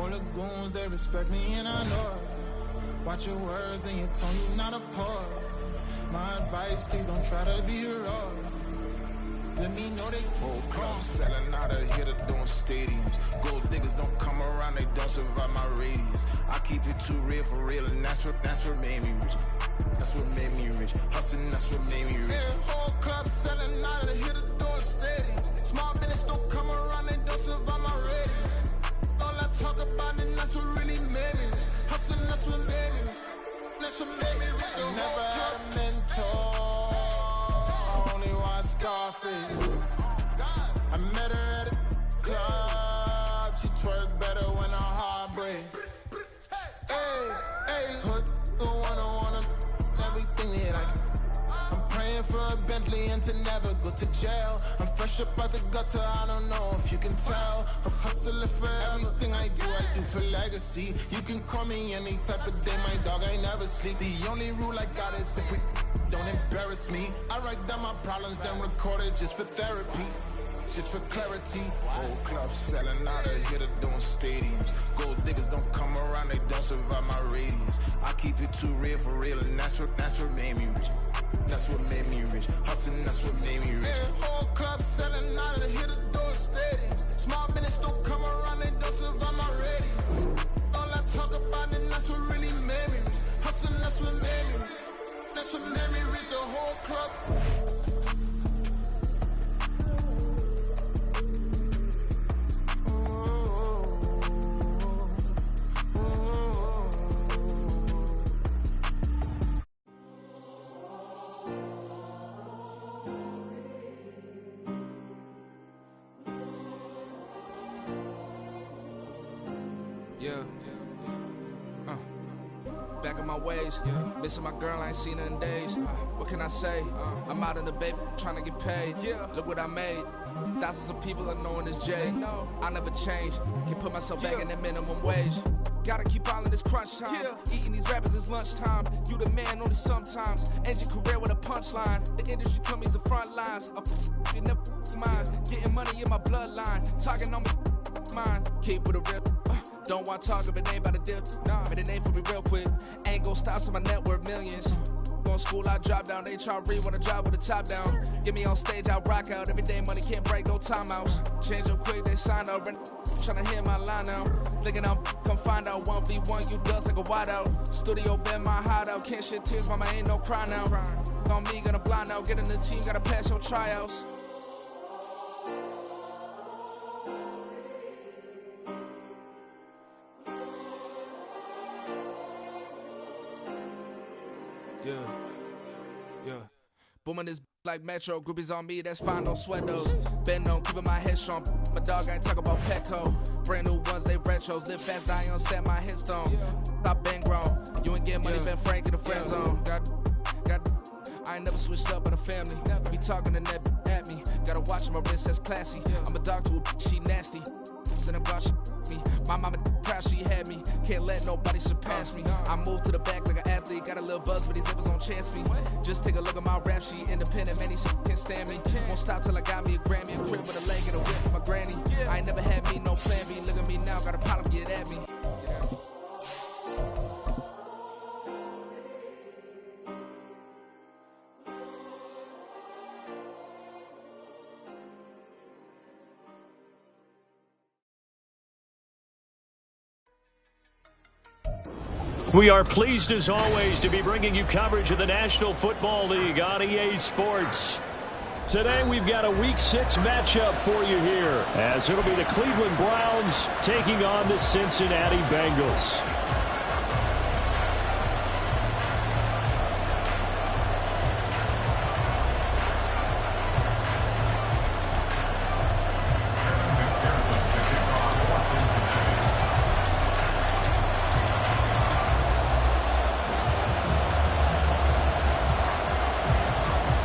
All the goons, they respect me and I know it. Watch your words and your tone, you not a poet. My advice, please don't try to be heroic. Let me know they whole club selling out of here to doing stadiums. Gold diggers don't come around, they don't survive my radius. I keep it too real for real, and that's what made me rich. That's what made me rich. Hustling, that's what made me rich. Yeah, whole club selling out of here to doing stadiums. Small business don't come around, they don't survive my radius. All I talk about, and that's what really made me rich. Hustling, that's what made me rich. That's what made me rich. I never had a mentor. Only one Scarface. I met her at a club. She twerk better when her heart breaks. Hey, put the wanna everything that I can. I'm praying for a Bentley and to never go to jail. I'm fresh up out the gutter, I don't know if you can tell. I'm hustling for everything I do for legacy. You can call me any type of day, my dog, I never sleep. The only rule I got is if we don't embarrass me. I write down my problems, then record it just for therapy. Just for clarity. Whole club selling out of here to doing stadiums. Gold diggers don't come around, they don't survive my radius. I keep it too real for real, and that's what made me rich. That's what made me rich. Hustling, that's what made me rich. Yeah, whole club selling out of here to doing stadiums. Small business don't come around, they don't survive my radius. All I talk about, and that's what really made me rich. Hustling, that's what made me rich. That's what made me rich. The whole club. Back in my ways, missing my girl, I ain't seen her in days. What can I say? I'm out in the baby, trying to get paid. Look what I made. Thousands of people are knowing this J. I never change. Can put myself back in that minimum wage. Gotta keep all in this crunch time. Eating these rappers is lunchtime. You the man only sometimes. End your career with a punchline. The industry told me it's the front lines. You never mind. Getting money in my bloodline. Talking on me, mine. Keep with a real. Don't want to talk if it ain't about a dip. But it ain't for me real quick. Ain't gon' stop till my net worth millions. Going school, I drop down. They try to read when I drop with the top down. Get me on stage, I rock out. Every day money can't break, go timeouts. Change up quick, they sign up. Tryna hear my line now. Thinking I'm come find out 1v1, you dust like a wide out. Studio been my hideout. Can't shed tears, mama ain't no cry now. On me, gonna blind out. Get in the team, gotta pass your tryouts. Yeah. Booming this like Metro, groupies on me, that's fine, don't sweat those. Been on, keeping my head strong. My dog ain't talk about Petco. Brand new ones, they retros. Live fast, die on, stand my headstone. Stop been grown. You ain't get money, been frank in the friend zone. Got. I ain't never switched up in a family. Be talking to that at me. Gotta watch my wrist, that's classy. I'm a dog to a she nasty. Then I'm about me. My mama proud she had me. Can't let nobody surpass me. I moved to the back like an athlete. Got a little buzz, but these zippers on chance me. Just take a look at my rap sheet. Independent, man, these can't stand me. Won't stop till I got me a Grammy, a crib with a leg and a whip for my granny. I ain't never had me no plan B. Look at me now, got a problem, get at me. We are pleased as always to be bringing you coverage of the National Football League on EA Sports. Today we've got a Week 6 matchup for you here, as it'll be the Cleveland Browns taking on the Cincinnati Bengals.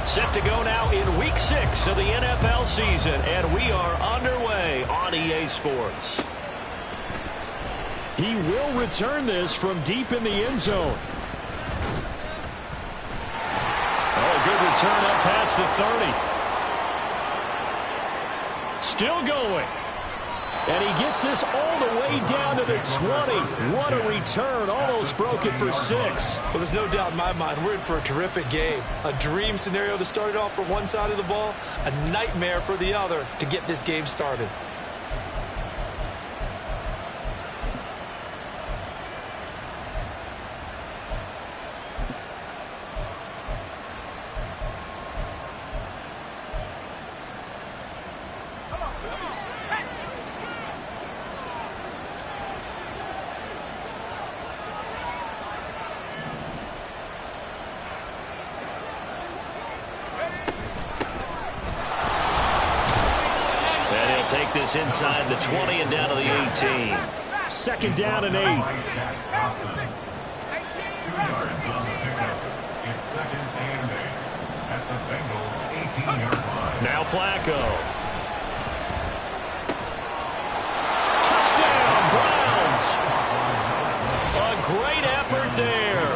Set to go now in Week 6 of the NFL season, and we are underway on EA Sports. He will return this from deep in the end zone. Oh, good return up past the 30. Still going. And he gets this all the way down to to the 20. What a return. Almost broke it for 6. Well, there's no doubt in my mind we're in for a terrific game. A dream scenario to start it off for one side of the ball, a nightmare for the other to get this game started. Take this inside the 20 and down to the 18. Second down and 8. 2 yards on the pickup. It's second and 8 at the Bengals' 18-yard line. Now Flacco. Touchdown, Browns! A great effort there.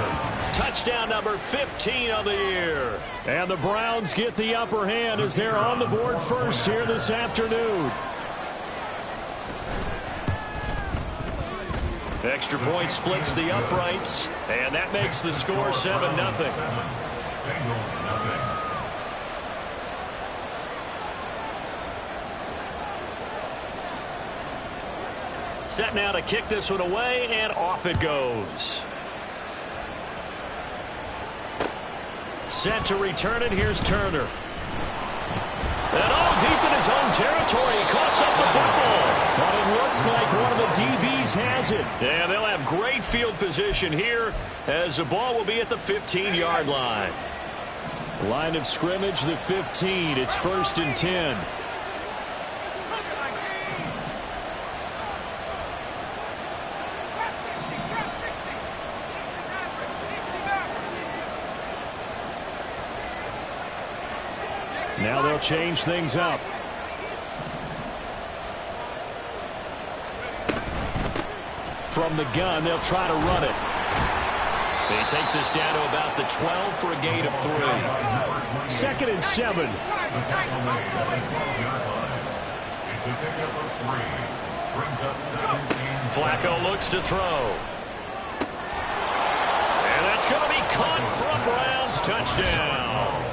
Touchdown number 15 of the year. And the Browns get the upper hand as they're on the board first here this afternoon. Extra point splits the uprights, and that makes the score 7-0. Bengals nothing. Set now to kick this one away, and off it goes. Set to return it. Here's Turner. And deep in his own territory. He coughs up the football. But it looks like one of the DBs has it. Yeah, they'll have great field position here as the ball will be at the 15-yard line. Line of scrimmage, the 15. It's 1st and 10. Now they'll change things up. From the gun, they'll try to run it. He takes us down to about the 12 for a gain of 3. 2nd and 7. Flacco looks to throw. And that's going to be caught for a Browns touchdown.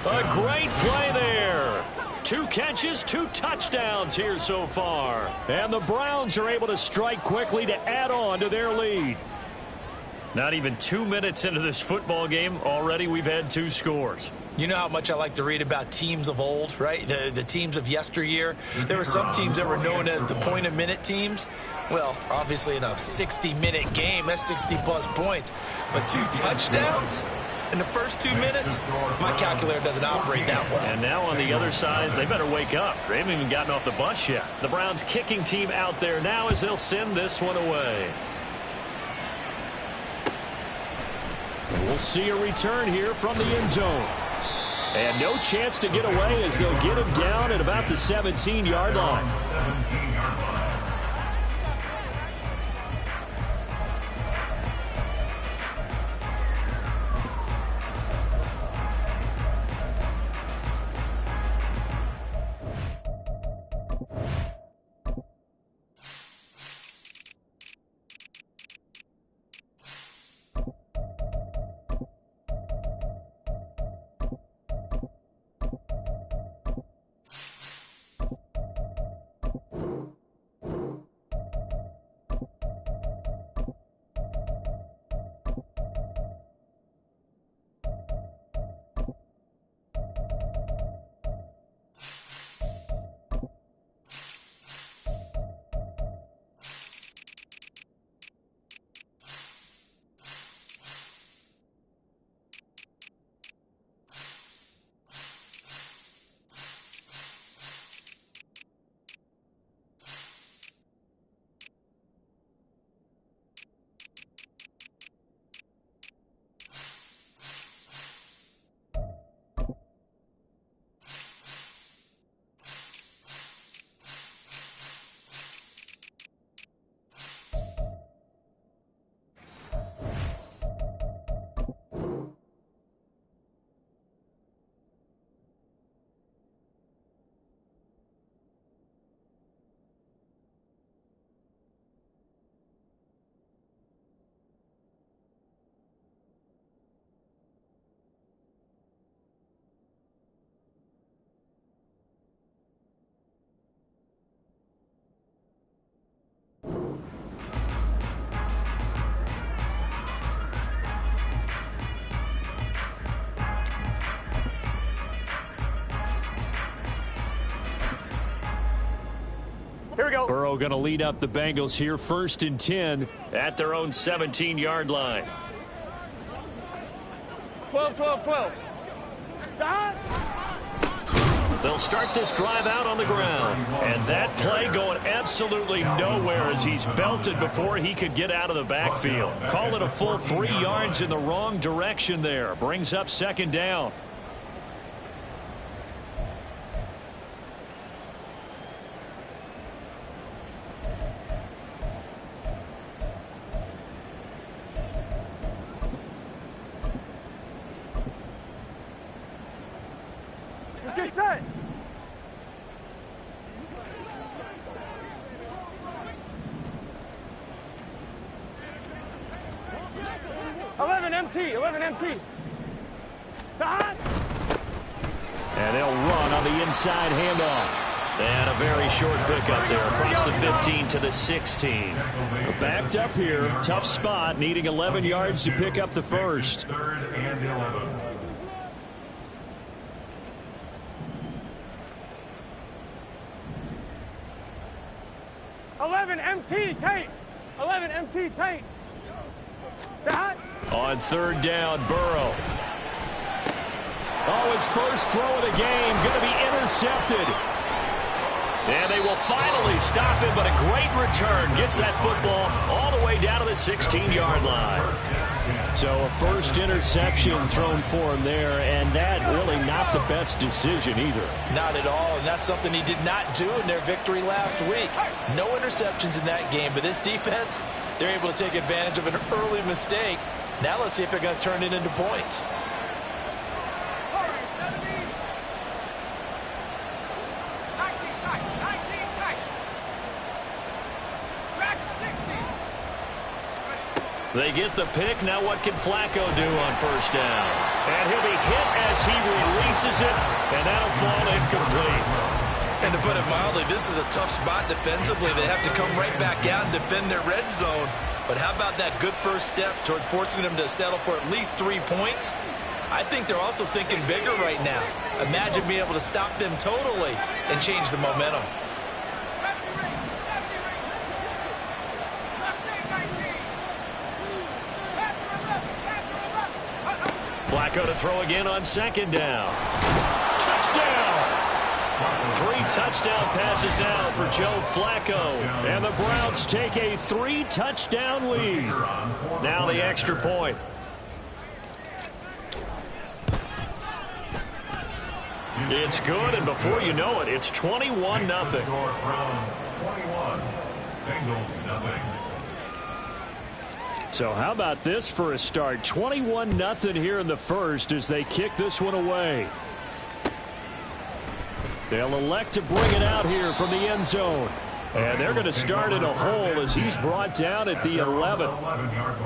A great play there. 2 catches, 2 touchdowns here so far. And the Browns are able to strike quickly to add on to their lead. Not even 2 minutes into this football game, already we've had 2 scores. You know how much I like to read about teams of old, right? The teams of yesteryear. There were some teams that were known as the point-a-minute teams. Well, obviously in a 60-minute game, that's 60-plus points. But 2 touchdowns in the first 2 minutes, my calculator doesn't operate that well. And now on the other side, they better wake up. They haven't even gotten off the bus yet. The Browns kicking team out there now as they'll send this one away. And we'll see a return here from the end zone. And no chance to get away as they'll get him down at about the 17-yard line. 17-yard line. Here we go. Burrow going to lead up the Bengals here, 1st and 10 at their own 17-yard line. 12, 12, 12. Stop. They'll start this drive out on the ground. And that play going absolutely nowhere as he's belted before he could get out of the backfield. Call it a full 3 yards in the wrong direction there. Brings up 2nd down. Let's get set. Eleven MT. Stop. And they'll run on the inside handoff. And a very short pickup there across the 15 to the 16. We're backed up here. Tough spot, needing 11 yards to pick up the first. 3rd and 11. MT tape. 11 MT tape. Stop. On 3rd down, Burrow. Oh, his first throw of the game going to be intercepted. And they will finally stop him, but a great return. Gets that football all the way down to the 16-yard line. So a first interception thrown for him there, and that really not the best decision either. Not at all, and that's something he did not do in their victory last week. No interceptions in that game, but this defense, they're able to take advantage of an early mistake. Now let's see if they're going to turn it into points. They get the pick. Now what can Flacco do on 1st down? And he'll be hit as he releases it, and that'll fall incomplete. And to put it mildly, this is a tough spot defensively. They have to come right back out and defend their red zone. But how about that good first step towards forcing them to settle for at least 3 points? I think they're also thinking bigger right now. Imagine being able to stop them totally and change the momentum. Flacco to throw again on 2nd down. Touchdown! 3 touchdown passes now for Joe Flacco. And the Browns take a 3-touchdown lead. Now the extra point. It's good, and before you know it, it's 21-0. Browns 21, Bengals nothing. So how about this for a start? 21-0 here in the first as they kick this one away. They'll elect to bring it out here from the end zone. And they're going to start in a hole as he's brought down at the 11.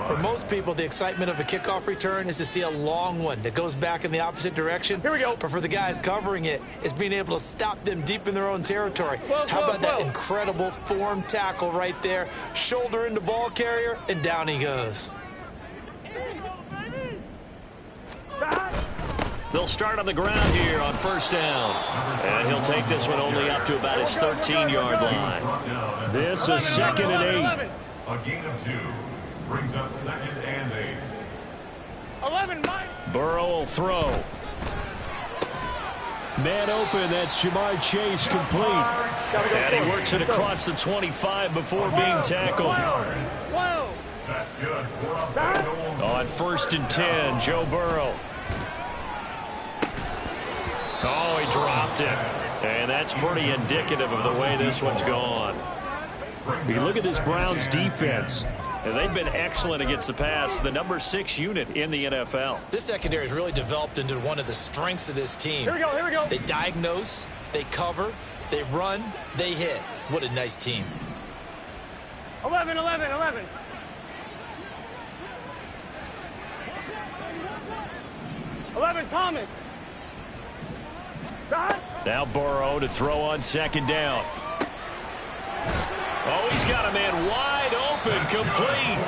For most people, the excitement of a kickoff return is to see a long one that goes back in the opposite direction. Here we go. But for the guys covering it, it's being able to stop them deep in their own territory. How about that incredible form tackle right there? Shoulder into ball carrier, and down he goes. They'll start on the ground here on 1st down. And he'll take this one only up to about his 13-yard line. This is 2nd and 8. A gain of 2 brings up 2nd and 8. 11, Mike. Burrow will throw. Man open, that's Jamar Chase complete. And he works it across the 25 before being tackled. That's good. On 1st and 10, Joe Burrow. Oh, he dropped it. And that's pretty indicative of the way this one's gone. You look at this Browns defense, and they've been excellent against the pass, the number 6 unit in the NFL. This secondary has really developed into one of the strengths of this team. Here we go. They diagnose, they cover, they run, they hit. What a nice team. 11. 11, Thomas. Now Burrow to throw on 2nd down. Oh, he's got a man wide open, complete.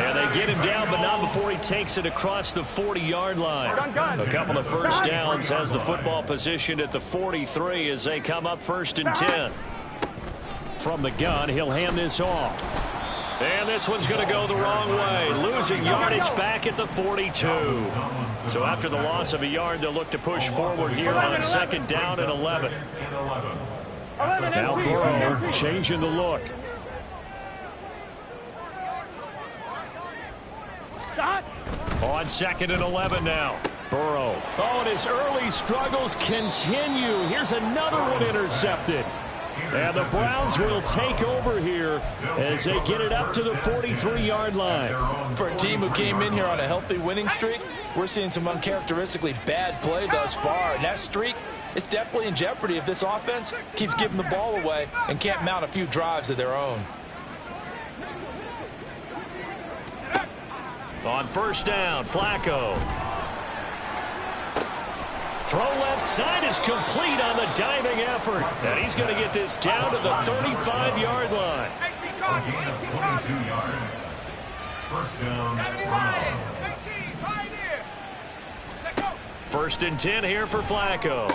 And they get him down, but not before he takes it across the 40-yard line. A couple of first downs, has the football positioned at the 43 as they come up 1st and 10. from the gun. He'll hand this off. And this one's going to go the wrong way. Losing yardage back at the 42. So after the loss of a yard, they'll look to push forward here on 2nd down and 11. Now Burrow changing the look. On 2nd and 11 now. Burrow. Oh, and his early struggles continue. Here's another one intercepted. And the Browns will take over here as they get it up to the 43-yard line. For a team who came in here on a healthy winning streak, we're seeing some uncharacteristically bad play thus far. And that streak is definitely in jeopardy if this offense keeps giving the ball away and can't mount a few drives of their own. On 1st down, Flacco. Throw left side is complete on the diving effort. And he's going to get this down to the 35-yard line. 22 yards. 1st down. 1st and 10 here for Flacco.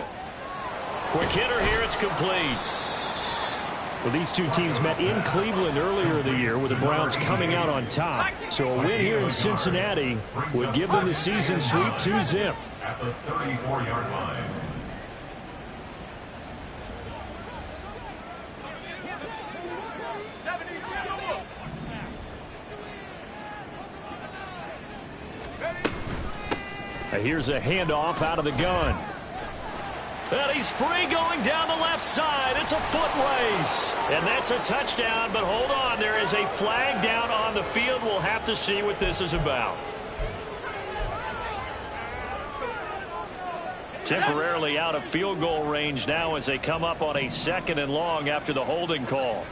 Quick hitter here. It's complete. Well, these two teams met in Cleveland earlier in the year with the Browns coming out on top. So a win here in Cincinnati would give them the season sweep 2-zip. At the 34-yard line. Here's a handoff out of the gun. And he's free going down the left side. It's a foot race. And that's a touchdown. But hold on, there is a flag down on the field. We'll have to see what this is about. Temporarily out of field goal range now as they come up on a 2nd and long after the holding call.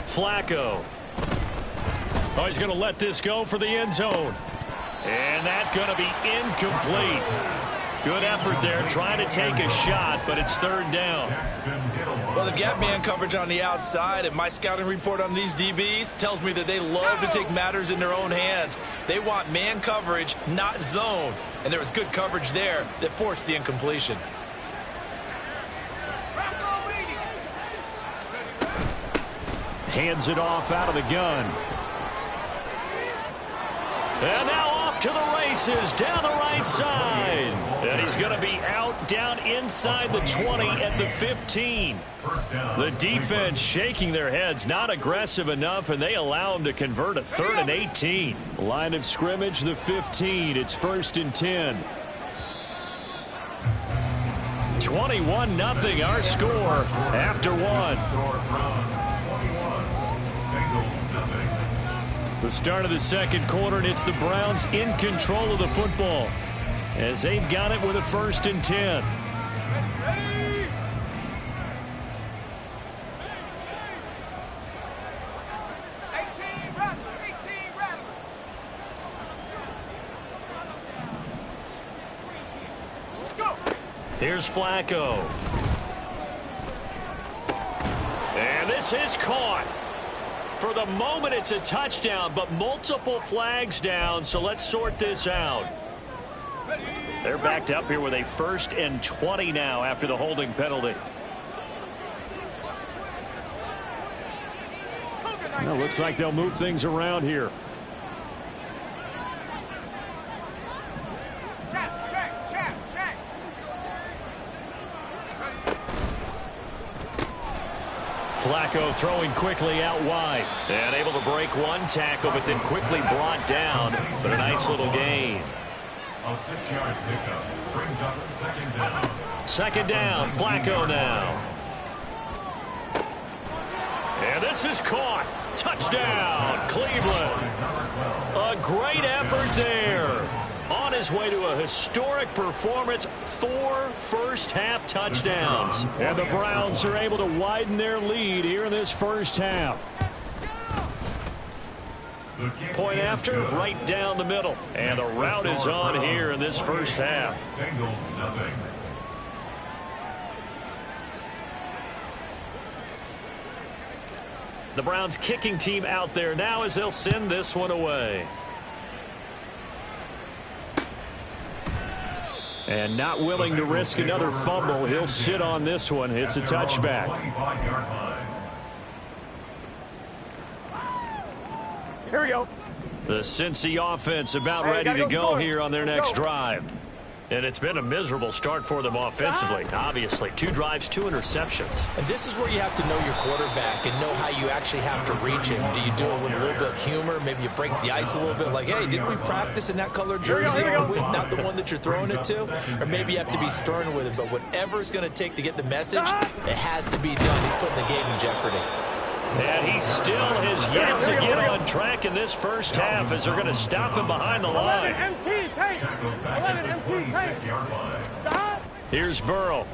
Flacco. Oh, he's going to let this go for the end zone. And that's going to be incomplete. Good effort there, trying to take a shot, but it's 3rd down. Well, they've got man coverage on the outside, and my scouting report on these DBs tells me that they love to take matters in their own hands. They want man coverage, not zone. And there was good coverage there that forced the incompletion. Hands it off out of the gun. And now off to the races down the right side. And he's going to be out down inside the 20 at the 15. The defense shaking their heads, not aggressive enough, and they allow him to convert a 3rd and 18. Line of scrimmage, the 15. It's 1st and 10. 21-0 our score after one. The start of the 2nd quarter, and it's the Browns in control of the football as they've got it with a 1st and 10. Here's Flacco. And this is caught. For the moment, it's a touchdown, but multiple flags down, so let's sort this out. They're backed up here with a 1st and 20 now after the holding penalty. Well, looks like they'll move things around here. Flacco throwing quickly out wide. And able to break one tackle, but then quickly brought down. But a nice little gain. A 6-yard pickup brings up 2nd down. 2nd down, Flacco now. And this is caught. Touchdown, Cleveland. A great effort there. On his way to a historic performance, 4 first-half touchdowns. And the Browns are able to widen their lead here in this 1st half. Point after, right down the middle. And the route is on here in this 1st half. Bengals nothing. The Browns kicking team out there now as they'll send this one away. And not willing to risk another fumble. He'll sit on this one. It's a touchback. Here we go. The Cincy offense about ready to go here on their next drive. And it's been a miserable start for them offensively. Obviously, 2 drives, 2 interceptions. And this is where you have to know your quarterback and know how you actually have to reach him. Do you do it with a little bit of humor? Maybe you break the ice a little bit like, hey, didn't we practice in that colored jersey all week? Not the one that you're throwing it to? Or maybe you have to be stern with him. But whatever it's going to take to get the message, it has to be done. He's putting the game in jeopardy. And he still has yet to get on track in this first half as they're going to stop him behind the line. 11 MT, take. 11 MT, take. Here's Burrow.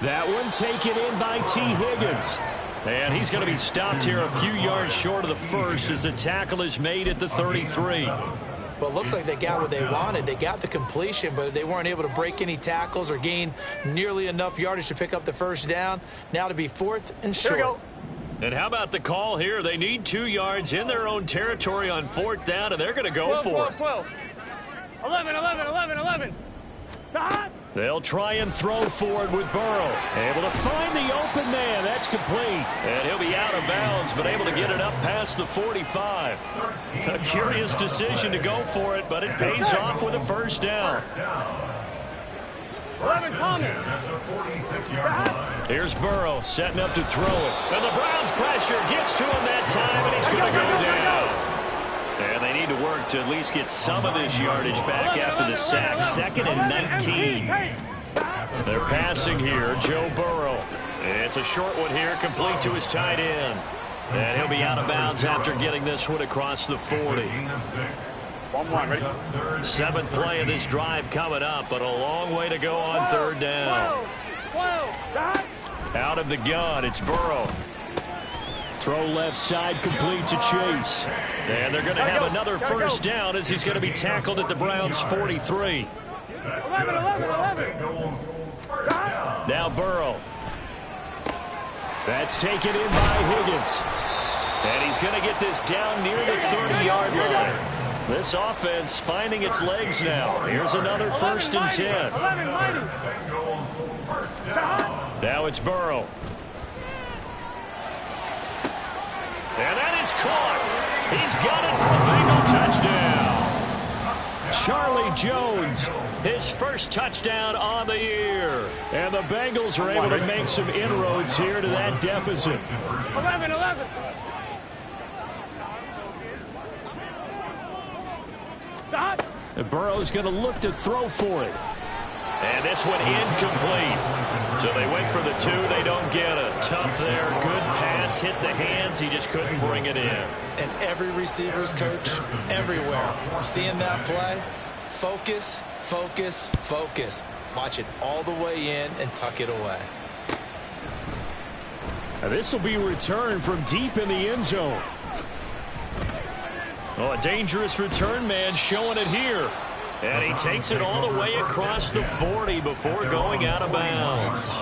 That one taken in by T. Higgins. And he's going to be stopped here a few yards short of the first as the tackle is made at the 33. Well, it looks like they got what they wanted. They got the completion, but they weren't able to break any tackles or gain nearly enough yardage to pick up the first down. Now to be 4th and short. Here we go. And how about the call here? They need 2 yards in their own territory on 4th down, and they're going to go 12, for 12, 12. 11, 11, 11, 11. it. They'll try and throw forward with Burrow. Able to find the open man. That's complete. And he'll be out of bounds, but able to get it up past the 45. A curious decision to go for it, but it pays off with a first down. 11, Tommy. Here's Burrow setting up to throw it. And the Browns pressure gets to him that time, and he's going to go down. And they need to work to at least get some of this yardage back after the sack. 2nd and 19. They're passing here, Joe Burrow. It's a short one here, complete to his tight end. And he'll be out of bounds after getting this one across the 40. 1-1, ready? 7th play of this drive coming up, but a long way to go on 3rd down. 12, Out of the gun, it's Burrow. Throw left side complete to Chase. And they're going to have another first down as he's going to be tackled at the Browns' 43. 11, 11, 11. Now Burrow. That's taken in by Higgins. And he's going to get this down near the 30-yard line. This offense finding its legs now. Here's another 1st and 10. Now it's Burrow. And that is caught. He's got it for a Bengal touchdown. Charlie Jones, his first touchdown on the year. And the Bengals are able to make some inroads here to that deficit. 11, 11. And Burrow's going to look to throw for it. And this one incomplete. So they went for the 2. They don't get it. Tough there. Good pass. Hit the hands. He just couldn't bring it in. And every receiver's coach everywhere. Seeing that play, focus, focus, focus. Watch it all the way in and tuck it away. Now this will be returned from deep in the end zone. Oh, a dangerous return man showing it here. And he takes it all the way across the 40 before going out of bounds.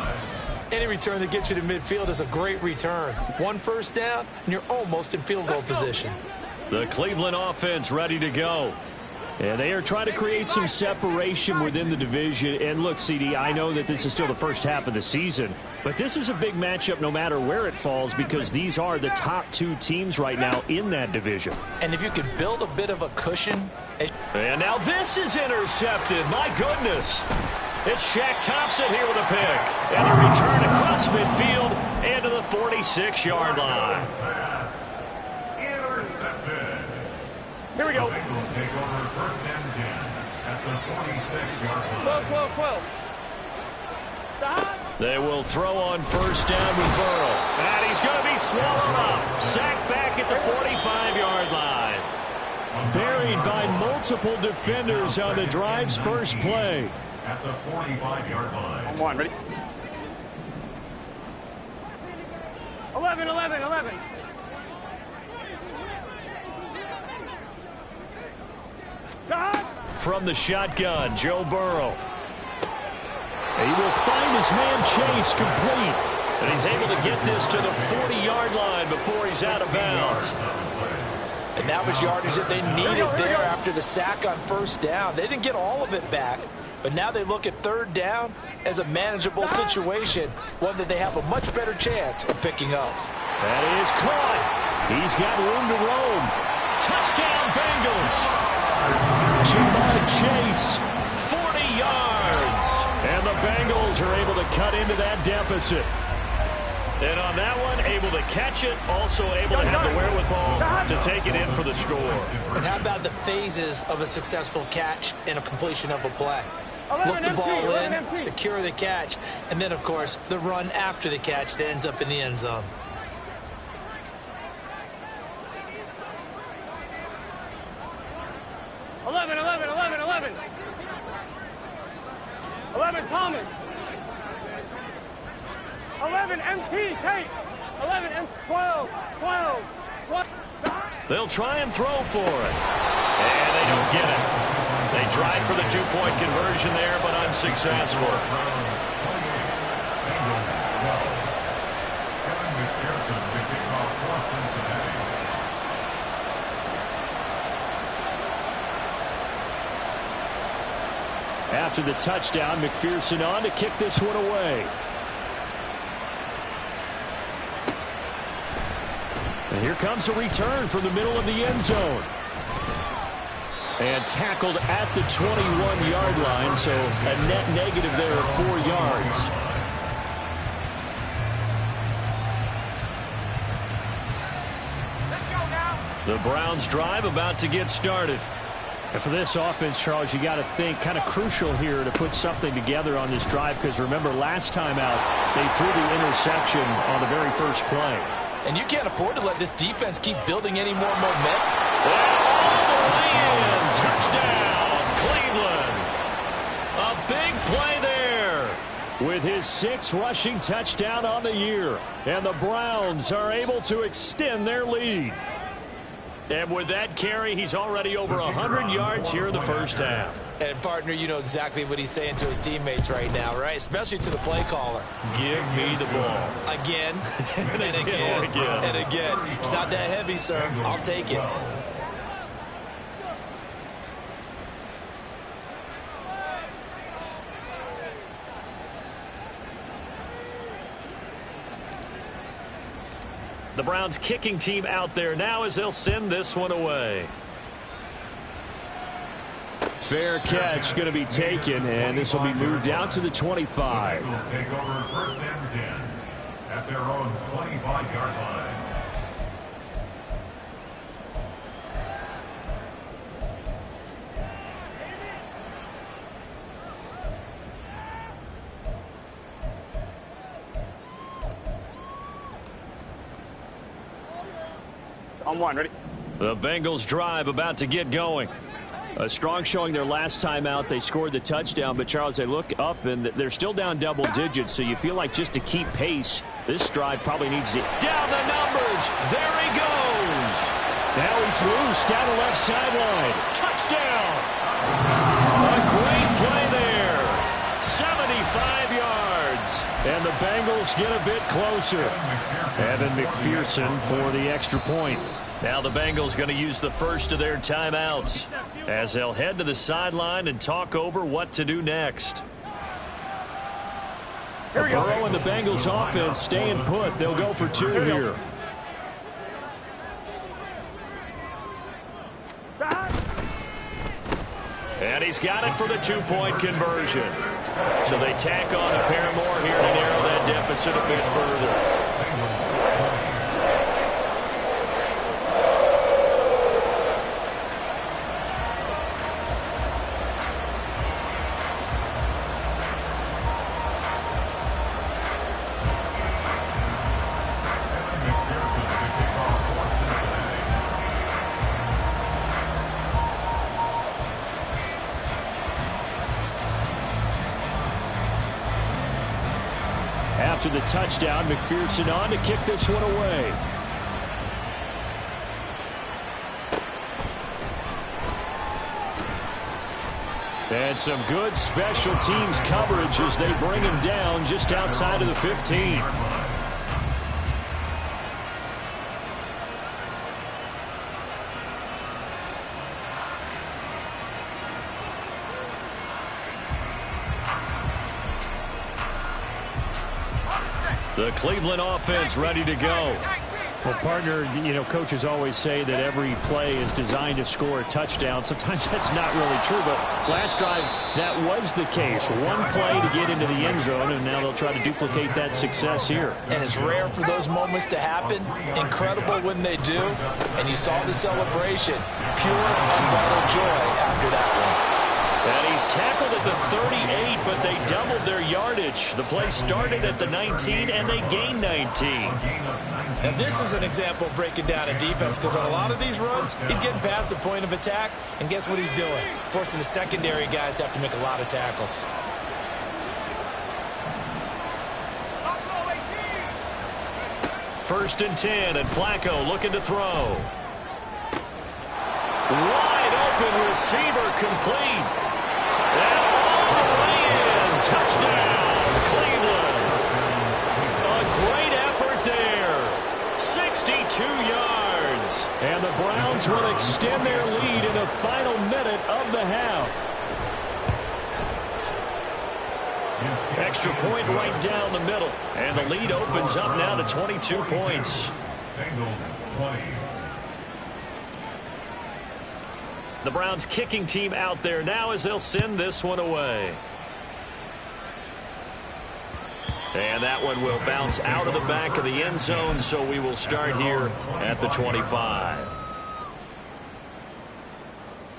Any return that gets you to midfield is a great return. 1 first down, and you're almost in field goal position. The Cleveland offense ready to go. And they are trying to create some separation within the division. And look, CD, I know that this is still the first half of the season, but this is a big matchup no matter where it falls because these are the top 2 teams right now in that division. And if you could build a bit of a cushion. And now this is intercepted. My goodness. It's Shaq Thompson here with a pick. And a return across midfield and to the 46-yard line. Here we go. 12, 12, 12. They will throw on first down with Burrow. And he's going to be swallowed up. Sacked back at the 45-yard line. Buried by multiple defenders on the drive's first play. At the 45-yard line. 1-1, ready? 11, 11, 11. From the shotgun, Joe Burrow. He will find his man Chase complete. And he's able to get this to the 40-yard line before he's out of bounds. And that was yardage that they needed there after the sack on first down. They didn't get all of it back, but now they look at third down as a manageable situation, one that they have a much better chance of picking up. That is caught. He's got room to roam. Touchdown, Bengals. Jamar Chase, 40 yards. And the Bengals are able to cut into that deficit. And on that one, able to catch it, also able to have the wherewithal to take it in for the score. And how about the phases of a successful catch and a completion of a play? Look the ball in, secure the catch, and then, of course, the run after the catch that ends up in the end zone. Thomas. 11 MT, Tate. 11 M 12. They'll try and throw for it. And they don't get it. They tried for the two-point conversion there, but unsuccessful. After the touchdown, McPherson on to kick this one away. And here comes a return from the middle of the end zone. And tackled at the 21-yard line, so a net negative there of 4 yards. The Browns drive about to get started. And for this offense, Charles, you got to think kind of crucial here to put something together on this drive, because remember last time out they threw the interception on the very first play. And you can't afford to let this defense keep building any more momentum. All the way in. Touchdown, Cleveland. A big play there with his 6th rushing touchdown on the year. And the Browns are able to extend their lead. And with that carry, he's already over 100 yards here in the first half. And, partner, you know exactly what he's saying to his teammates right now, right? Especially to the play caller. Give me the ball. Again, and again, and again. It's not that heavy, sir. I'll take it. The Browns kicking team out there now as they'll send this one away. Fair catch going to be taken, and this will be moved out to the 25. Bengals take over first and 10 at their own 25-yard line. On one, ready? The Bengals drive about to get going. A strong showing their last time out. They scored the touchdown, but Charles, they look up and they're still down double digits, so you feel like just to keep pace, this drive probably needs to... Down the numbers! There he goes! Now he's loose down the left sideline. Touchdown! A great play there. 75 yards. And the Bengals get a bit closer. Evan McPherson for the extra point. Now the Bengals going to use the first of their timeouts as they'll head to the sideline and talk over what to do next. Burrow and the Bengals offense staying put. They'll go for 2 here. And he's got it for the 2-point conversion. So they tack on a pair more here to narrow that deficit a bit further. After the touchdown, McPherson on to kick this one away. And some good special teams coverage as they bring him down just outside of the 15. The Cleveland offense ready to go. Well, partner, coaches always say that every play is designed to score a touchdown. Sometimes that's not really true, but last drive, that was the case. One play to get into the end zone, and now they'll try to duplicate that success here. And it's rare for those moments to happen. Incredible when they do. And you saw the celebration. Pure, unbridled joy after that one. And he's tackled at the 38, but they doubled their yardage. The play started at the 19, and they gained 19. And this is an example of breaking down a defense, because on a lot of these runs, he's getting past the point of attack, and guess what he's doing? Forcing the secondary guys to have to make a lot of tackles. First and 10, and Flacco looking to throw. Wide open receiver complete. And all the way in. Touchdown, Cleveland. A great effort there. 62 yards. And the Browns will extend their lead in the final minute of the half. Extra point right down the middle. And the lead opens up now to 22 points. Bengals 20. The Browns kicking team out there now as they'll send this one away. And that one will bounce out of the back of the end zone, so we will start here at the 25.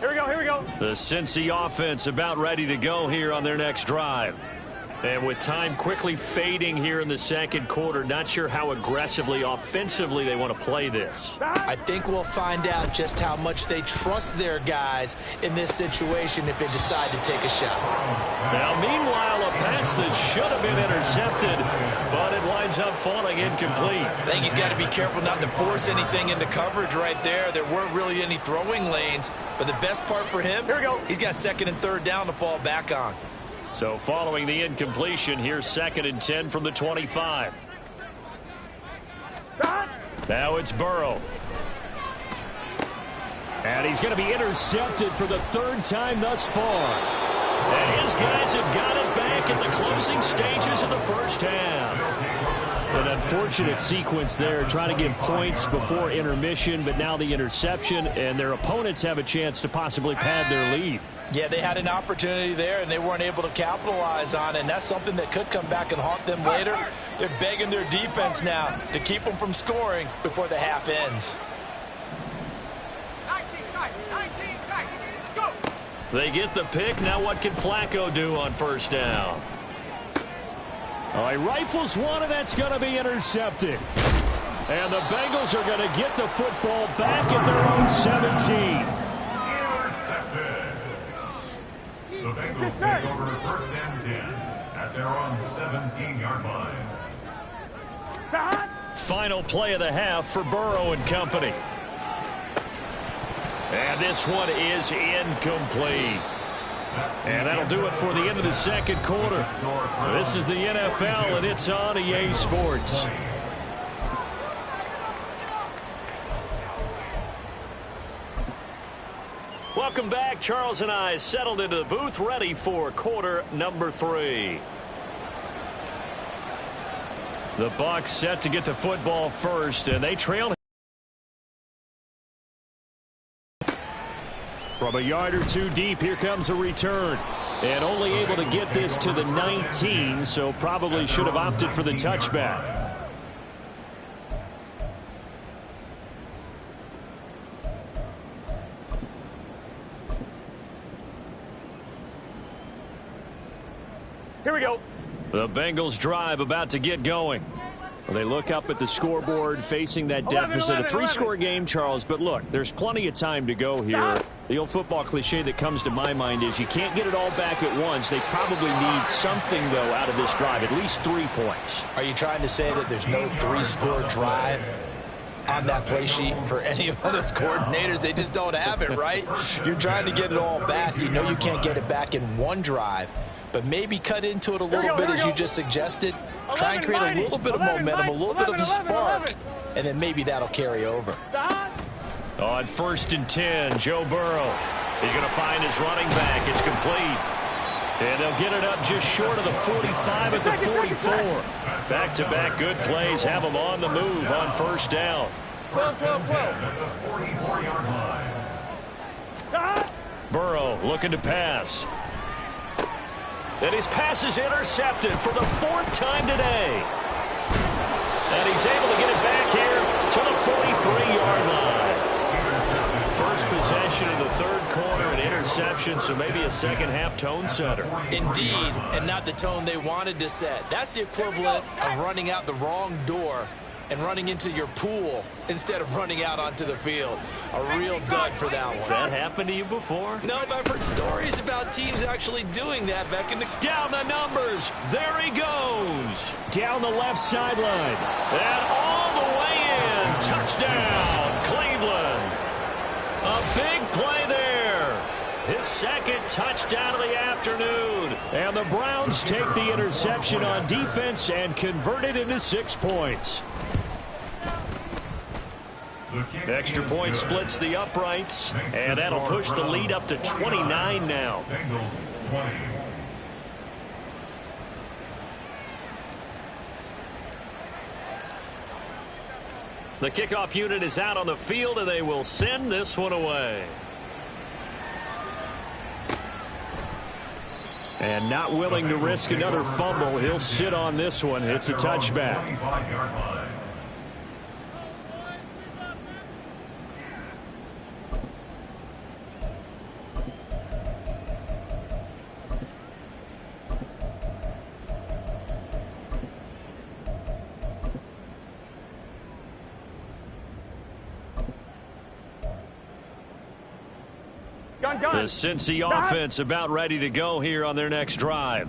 Here we go, here we go. The Cincy offense about ready to go here on their next drive. And with time quickly fading here in the second quarter, not sure how aggressively, offensively they want to play this. I think we'll find out just how much they trust their guys in this situation if they decide to take a shot. Now, meanwhile, a pass that should have been intercepted, but it winds up falling incomplete. I think he's got to be careful not to force anything into coverage right there. There weren't really any throwing lanes, but the best part for him, here we go. He's got second and third down to fall back on. So following the incompletion, here's second and 10 from the 25. Now it's Burrow. And he's going to be intercepted for the third time thus far. And his guys have got it back in the closing stages of the first half. An unfortunate sequence there, trying to get points before intermission, but now the interception, and their opponents have a chance to possibly pad their lead. Yeah, they had an opportunity there, and they weren't able to capitalize on it, and that's something that could come back and haunt them later. They're begging their defense now to keep them from scoring before the half ends. 19 tight, let's go. They get the pick. Now what can Flacco do on first down? Oh, he rifles one, and that's going to be intercepted. And the Bengals are going to get the football back at their own 17. The Bengals take over first and 10 at their own 17-yard line. Final play of the half for Burrow and company. And this one is incomplete. And that'll do it for the end of the second quarter. This is the NFL, and it's on EA Sports. Welcome back. Charles and I settled into the booth, ready for quarter number 3. The Bucs set to get the football first, and they trail from a yard or two deep. Here comes a return, and only able to get this to the 19, so probably should have opted for the touchback. Here we go. The Bengals drive about to get going. Well, they look up at the scoreboard facing that deficit. A 3-score game, Charles, but look, there's plenty of time to go here. The old football cliche that comes to my mind is you can't get it all back at once. They probably need something, though, out of this drive, at least 3 points. Are you trying to say that there's no 3-score drive on that play sheet for any of those coordinators? They just don't have it, right? You're trying to get it all back. You know you can't get it back in one drive. But maybe cut into it a little bit, as you just suggested. Try and create a little bit of momentum, a little bit of a spark, and then maybe that'll carry over. On first and 10, Joe Burrow is going to find his running back. It's complete. And they'll get it up just short of the 45 at the 44. Back-to-back good plays have them on the move on first down. 12. Burrow looking to pass. And his pass is intercepted for the 4th time today. And he's able to get it back here to the 43-yard line. First possession of the third quarter, an interception, so maybe a second-half tone setter. Indeed, and not the tone they wanted to set. That's the equivalent of running out the wrong door and running into your pool instead of running out onto the field. A real dud for that one. Has that happened to you before? No, but I've heard stories about teams actually doing that back in the... Down the numbers. There he goes. Down the left sideline. And all the way in. Touchdown, Cleveland. A big play there. His second touchdown of the afternoon. And the Browns take the interception on defense and convert it into 6 points. Extra point splits the uprights, and that'll push the lead up to 29 now. The kickoff unit is out on the field, and they will send this one away. And not willing to risk another fumble, he'll sit on this one. It's a touchback. The Cincy offense about ready to go here on their next drive.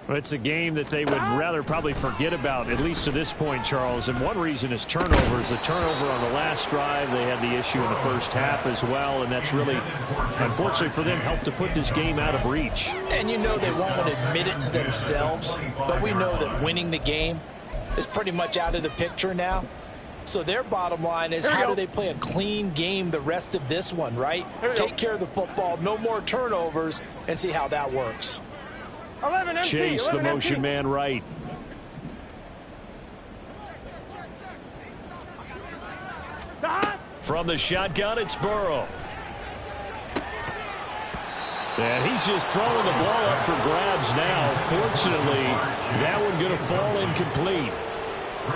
It's a game that they would rather probably forget about, at least to this point, Charles. And one reason is turnovers. The turnover on the last drive, they had the issue in the first half as well. And that's really, unfortunately for them, helped to put this game out of reach. And you know they won't admit it to themselves, but we know that winning the game is pretty much out of the picture now. So their bottom line is, how do they play a clean game the rest of this one, right? Take care of the football, no more turnovers, and see how that works. Chase, the motion man right. From the shotgun, it's Burrow. And he's just throwing the ball up for grabs now. Fortunately, that one going to fall incomplete.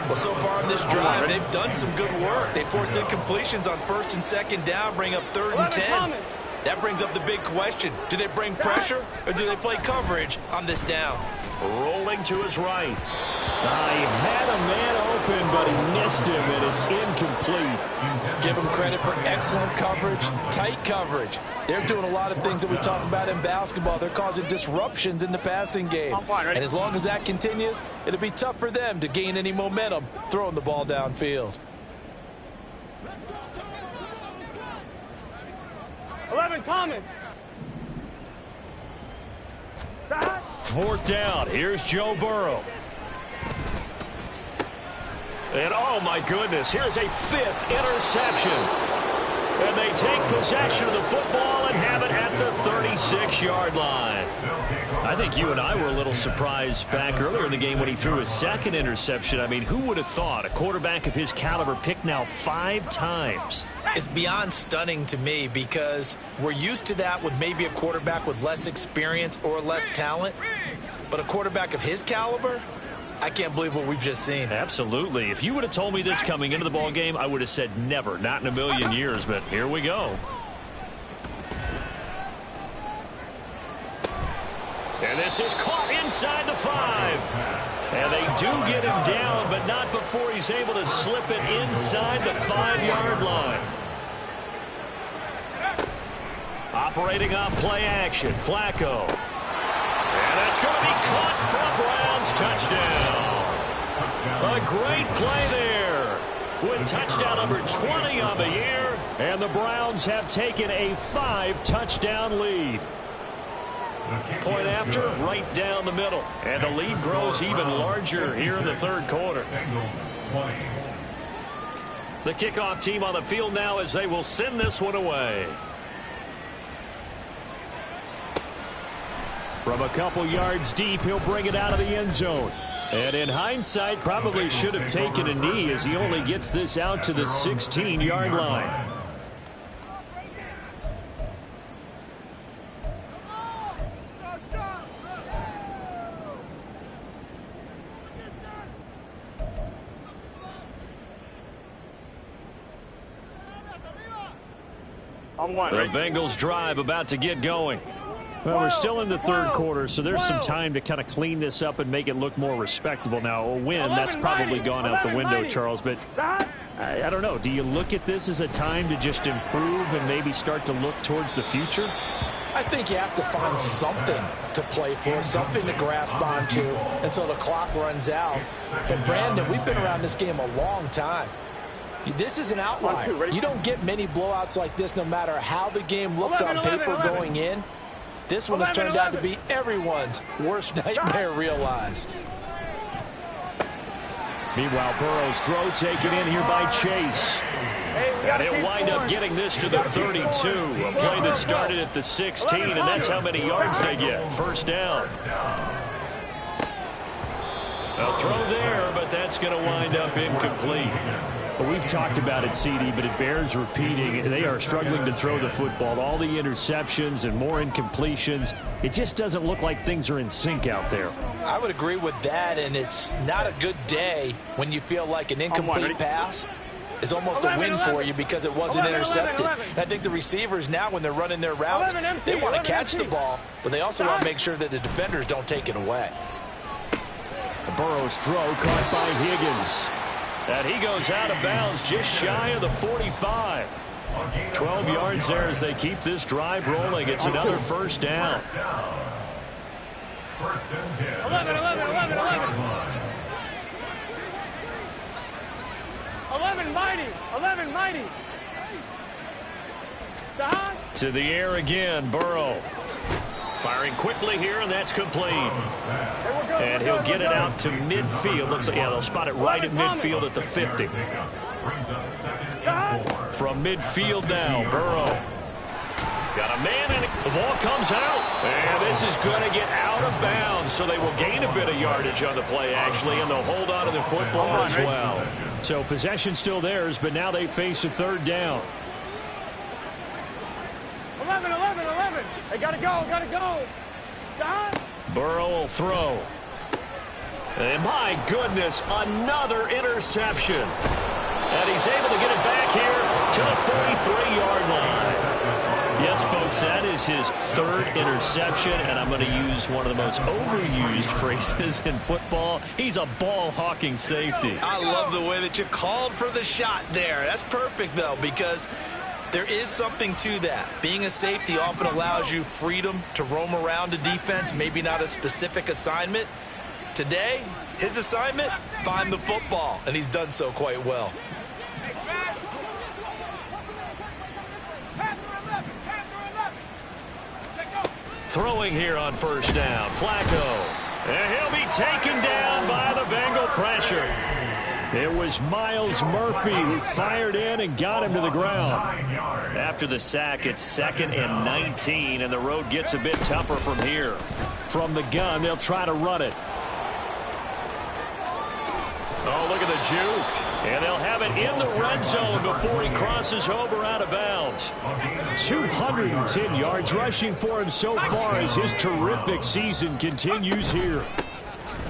Well, so far in this drive, they've done some good work. They force incompletions on first and second down, bring up 3rd and 10. That brings up the big question. Do they bring pressure or do they play coverage on this down? Rolling to his right. He had a man open, but he missed him, and it's incomplete. Give them credit for excellent coverage, tight coverage. They're doing a lot of things that we talk about in basketball. They're causing disruptions in the passing game. And as long as that continues, it'll be tough for them to gain any momentum throwing the ball downfield. 11 Thomas. 4th down. Here's Joe Burrow. And oh my goodness, here's a 5th interception. And they take possession of the football and have it at the 36-yard line. I think you and I were a little surprised back earlier in the game when he threw his 2nd interception. I mean, who would have thought a quarterback of his caliber picked now 5 times? It's beyond stunning to me because we're used to that with maybe a quarterback with less experience or less talent. But a quarterback of his caliber, I can't believe what we've just seen. Absolutely. If you would have told me this coming into the ball game, I would have said never, not in a million years, but here we go. And this is caught inside the 5. And they do get him down, but not before he's able to slip it inside the 5-yard line. Operating off play action, Flacco. And that's going to be caught for a Browns touchdown. A great play there with touchdown number 20 on the year. And the Browns have taken a 5-touchdown lead. Point after, right down the middle. And the lead grows even larger here in the 3rd quarter. The kickoff team on the field now as they will send this one away. From a couple yards deep, he'll bring it out of the end zone. And in hindsight, probably should have taken a knee as he only gets this out to the 16-yard line. The Bengals drive about to get going. Well, we're still in the third quarter, so there's some time to kind of clean this up and make it look more respectable. Now, a win, that's probably gone out the window, Charles, but I don't know. Do you look at this as a time to just improve and maybe start to look towards the future? I think you have to find something to play for, something to grasp onto until the clock runs out. But, Brandon, we've been around this game a long time. This is an outlier. You don't get many blowouts like this no matter how the game looks on paper going in. This one has turned out to be everyone's worst nightmare realized. Meanwhile, Burrow's throw taken in here by Chase. And he'll wind up getting this to the 32. A play that started at the 16, and that's how many yards they get. First down. A throw there, but that's going to wind up incomplete. Well, we've talked about it, CD, but it bears repeating. They are struggling to throw the football. All the interceptions and more incompletions. It just doesn't look like things are in sync out there. I would agree with that, and it's not a good day when you feel like an incomplete pass is almost a win for you because it wasn't intercepted. And I think the receivers now, when they're running their routes, they want to catch the ball, but they also want to make sure that the defenders don't take it away. Burrow's throw caught by Higgins. And he goes out of bounds just shy of the 45. 12 yards there as they keep this drive rolling. It's another first down. First and 10. 11. 11 mighty. To the air again, Burrow. Firing quickly here, and that's complete. And he'll get it out to midfield. Looks like, yeah, they'll spot it right at midfield at the 50. From midfield now, Burrow. Got a man in it. The ball comes out. And this is going to get out of bounds, so they will gain a bit of yardage on the play, actually, and they'll hold on to the football as well. So possession still theirs, but now they face a third down. 11. They gotta go. Burrow will throw. And my goodness, another interception. And he's able to get it back here to the 43-yard line. Yes, folks, that is his third interception, and I'm going to use one of the most overused phrases in football. He's a ball-hawking safety. I love the way that you called for the shot there. That's perfect, though, because there is something to that. Being a safety often allows you freedom to roam around the defense, maybe not a specific assignment. Today, his assignment, find the football, and he's done so quite well. Throwing here on first down, Flacco. And he'll be taken down by the Bengal pressure. It was Miles Murphy who fired in and got him to the ground. After the sack, it's 2nd and 19, and the road gets a bit tougher from here. From the gun, they'll try to run it. Oh, look at the juke. And they'll have it in the red zone before he crosses over out of bounds. 210 yards rushing for him so far as his terrific season continues here.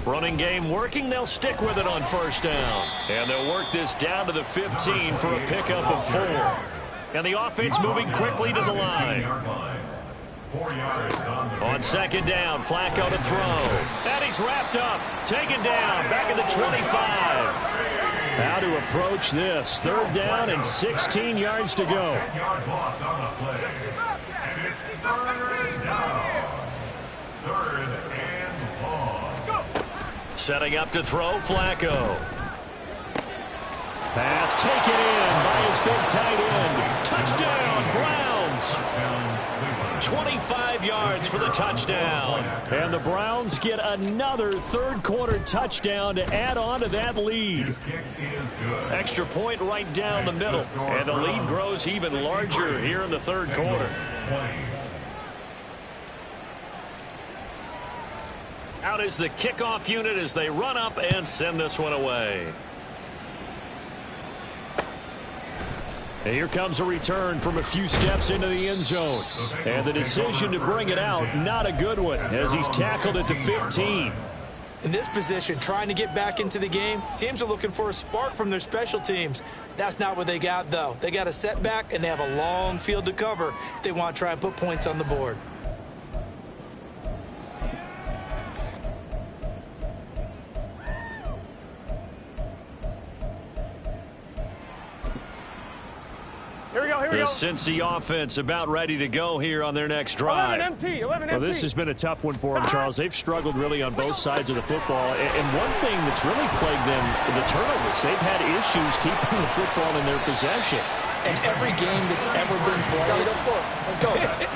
Running game working, they'll stick with it on first down. And they'll work this down to the 15 for a pickup of 4. And the offense moving quickly to the line. On second down, Flacco to throw. And he's wrapped up, taken down, back at the 25. How to approach this. Third down and 16 yards to go. Setting up to throw, Flacco. Pass taken in by his big tight end. Touchdown, Browns. 25 yards for the touchdown. And the Browns get another third-quarter touchdown to add on to that lead. Extra point right down the middle. And the lead grows even larger here in the third quarter. Out is the kickoff unit as they run up and send this one away. And here comes a return from a few steps into the end zone. And the decision to bring it out, not a good one, as he's tackled at the 15. In this position, trying to get back into the game, teams are looking for a spark from their special teams. That's not what they got, though. They got a setback, and they have a long field to cover if they want to try and put points on the board. The Cincy offense about ready to go here on their next drive. 11 Well, this has been a tough one for them, Charles. They've struggled really on both sides of the football. And one thing that's really plagued them, the turnovers. They've had issues keeping the football in their possession. And every game that's ever been played,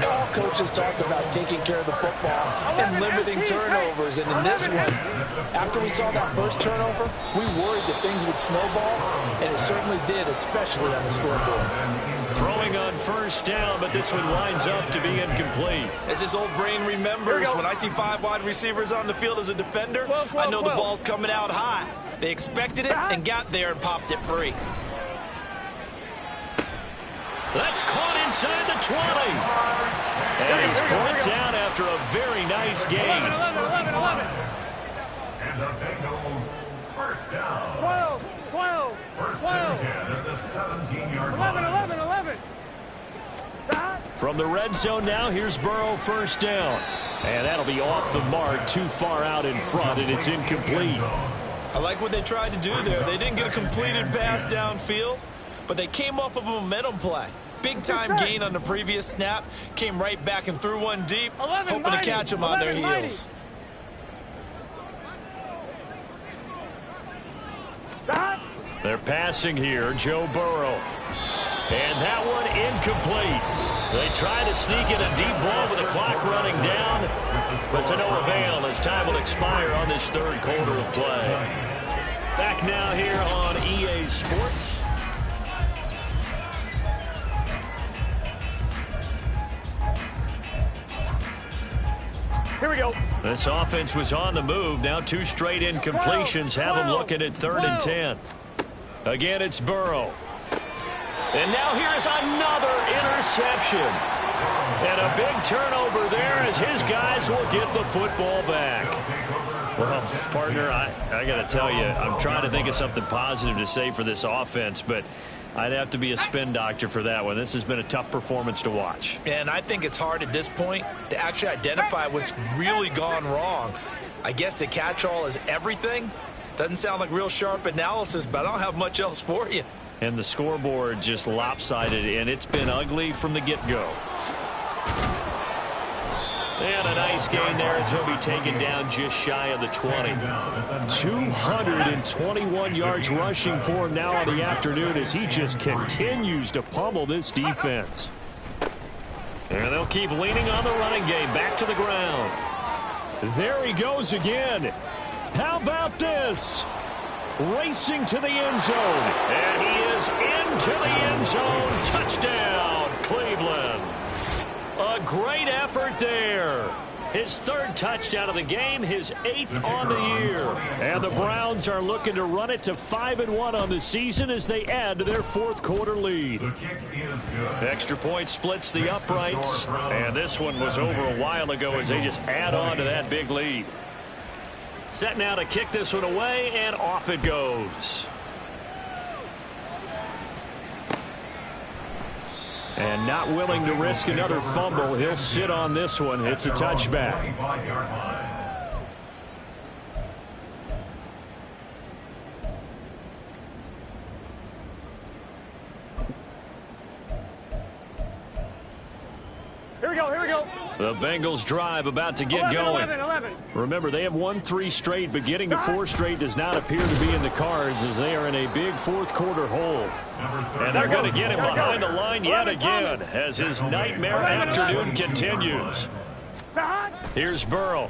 all coaches talk about taking care of the football and limiting turnovers. And in this one, after we saw that first turnover, we worried that things would snowball, and it certainly did, especially on the scoreboard. Throwing on first down, but this one winds up to be incomplete. As his old brain remembers, when I see 5 wide receivers on the field as a defender, I know the ball's coming out high. They expected it and got there and popped it free. That's caught inside the 20. And he's brought down after a very nice gain. 11. And the Bengals first down. 12. First and 10 at the 17-yard line. 11. From the red zone now, here's Burrow first down. And that'll be off the mark, too far out in front, and it's incomplete. I like what they tried to do there. They didn't get a completed pass downfield, but they came off of a momentum play. Big-time gain on the previous snap, came right back and threw one deep, hoping to catch them on their heels. They're passing here, Joe Burrow. And that one incomplete. They try to sneak in a deep ball with the clock running down, but to no avail as time will expire on this third quarter of play. Back now here on EA Sports. Here we go. This offense was on the move. Now 2 straight incompletions have them looking at 3rd and 10. Again, it's Burrow. And now here is another interception. And a big turnover there as his guys will get the football back. Well, partner, I got to tell you, I'm trying to think of something positive to say for this offense, but I'd have to be a spin doctor for that one. This has been a tough performance to watch. And I think it's hard at this point to actually identify what's really gone wrong. I guess the catch-all is everything. Doesn't sound like real sharp analysis, but I don't have much else for you. And the scoreboard just lopsided, and it's been ugly from the get-go. And a nice gain there as he'll be taken down just shy of the 20. 221 yards rushing for him now on the afternoon as he just continues to pummel this defense. And they'll keep leaning on the running game. Back to the ground. There he goes again. How about this? Racing to the end zone. And he is into the end zone. Touchdown, Cleveland. A great effort there. His 3rd touchdown of the game, his 8th on the year. And the Browns are looking to run it to 5-1 on the season as they add to their 4th quarter lead. The kick is good. Extra point splits the uprights. And this one was over a while ago as they just add on to that big lead. Set now to kick this one away, and off it goes. And not willing to risk another fumble, he'll sit on this one. It's a touchback. 25-yard line. Here we go. The Bengals drive about to get going. 11. Remember, they have won 3 straight, but getting to 4 straight does not appear to be in the cards as they are in a big 4th quarter hole. And they're going to get him behind the line yet again as his nightmare afternoon continues. Here's Burrow.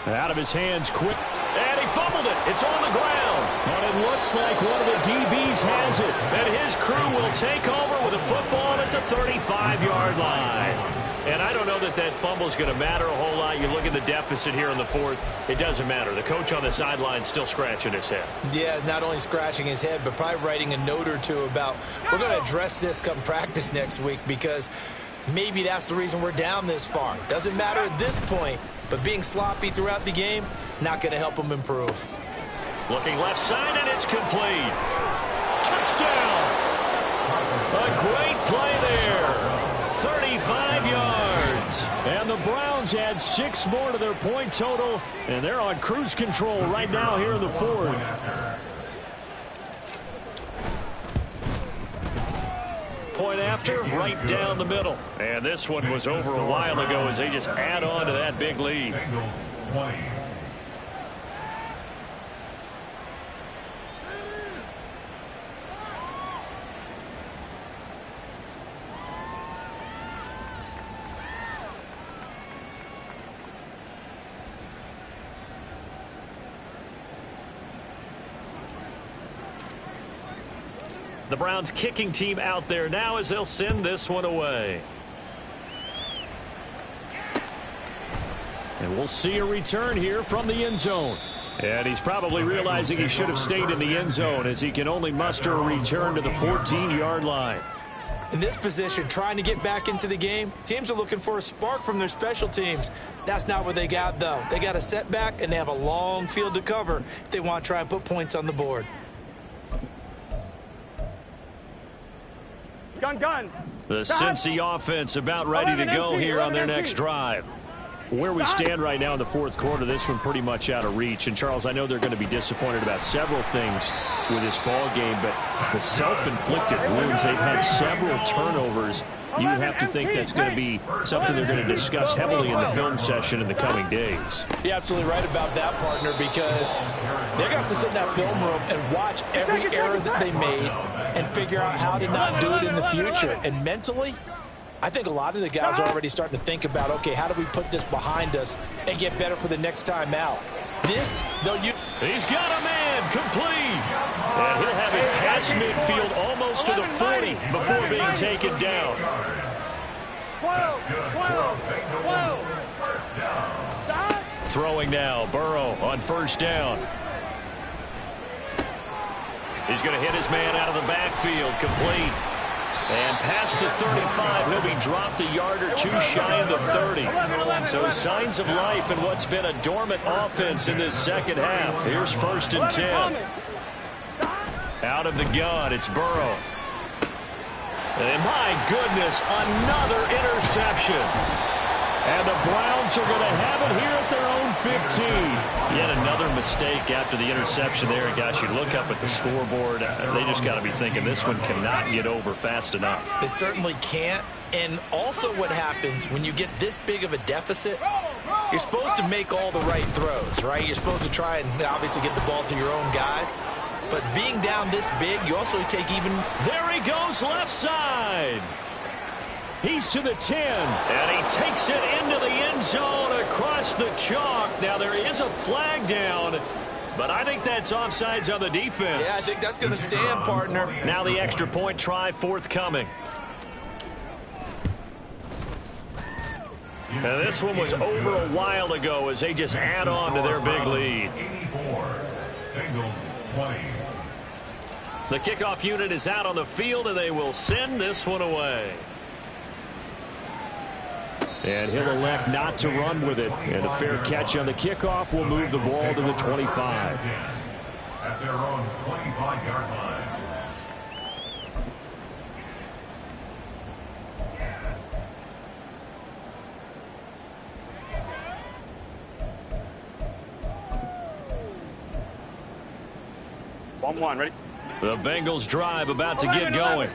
Out of his hands quick. And he fumbled it. It's on the ground. And it looks like one of the DBs has it. And his crew will take over with a football at the 35-yard line. And I don't know that that fumble is going to matter a whole lot. You look at the deficit here in the fourth. It doesn't matter. The coach on the sideline still scratching his head. Yeah, not only scratching his head, but probably writing a note or two about we're going to address this come practice next week because maybe that's the reason we're down this far. Doesn't matter at this point, but being sloppy throughout the game, not going to help him improve. Looking left side, and it's complete. Touchdown! A great play there. 35 yards. And the Browns add 6 more to their point total, and they're on cruise control right now here in the fourth. Point after, right down the middle. And this one was over a while ago as they just add on to that big lead. Bengals 20. The Browns kicking team out there now as they'll send this one away. And we'll see a return here from the end zone. And he's probably realizing he should have stayed in the end zone as he can only muster a return to the 14-yard line. In this position, trying to get back into the game, teams are looking for a spark from their special teams. That's not what they got, though. They got a setback, and they have a long field to cover if they want to try and put points on the board. Gun. The Cincy offense about ready to go here on their next drive. Where we stand right now in the fourth quarter, this one pretty much out of reach. And, Charles, I know they're going to be disappointed about several things with this ball game, but the self-inflicted wounds, they've had several turnovers. You would have to think that's going to be something they're going to discuss heavily in the film session in the coming days. You're absolutely right about that, partner, because they're going to have to sit in that film room and watch every error that they made and figure out how to not do it in the future. And mentally, I think a lot of the guys are already starting to think about, okay, how do we put this behind us and get better for the next time out? He's got a man complete. And he'll have it past midfield almost to the 40 before being taken down. 12. Throwing now, Burrow on first down. He's going to hit his man out of the backfield, complete. And past the 35, he'll be dropped a yard or two shy of the 30. So signs of life in what's been a dormant offense in this second half. Here's 1st and 10. Out of the gun, it's Burrow. And my goodness, another interception. And the Browns are going to have it here at their own 15. Yet another mistake after the interception there. And guys, you look up at the scoreboard, they just got to be thinking this one cannot get over fast enough. It certainly can't. And also what happens when you get this big of a deficit, you're supposed to make all the right throws, right? You're supposed to try and obviously get the ball to your own guys. But being down this big, you also take even... There he goes left side. He's to the 10, and he takes it into the end zone across the chalk. Now, there is a flag down, but I think that's offsides on the defense. Yeah, I think that's going to stand, partner. Now the extra point try forthcoming. And this one was over a while ago as they just add on to their big lead. 84. Bengals 20. The kickoff unit is out on the field, and they will send this one away. And he'll elect not to run with it. And a fair catch on the kickoff will move the ball to the 25. At their own 25-yard line. One, ready? The Bengals drive about to get going.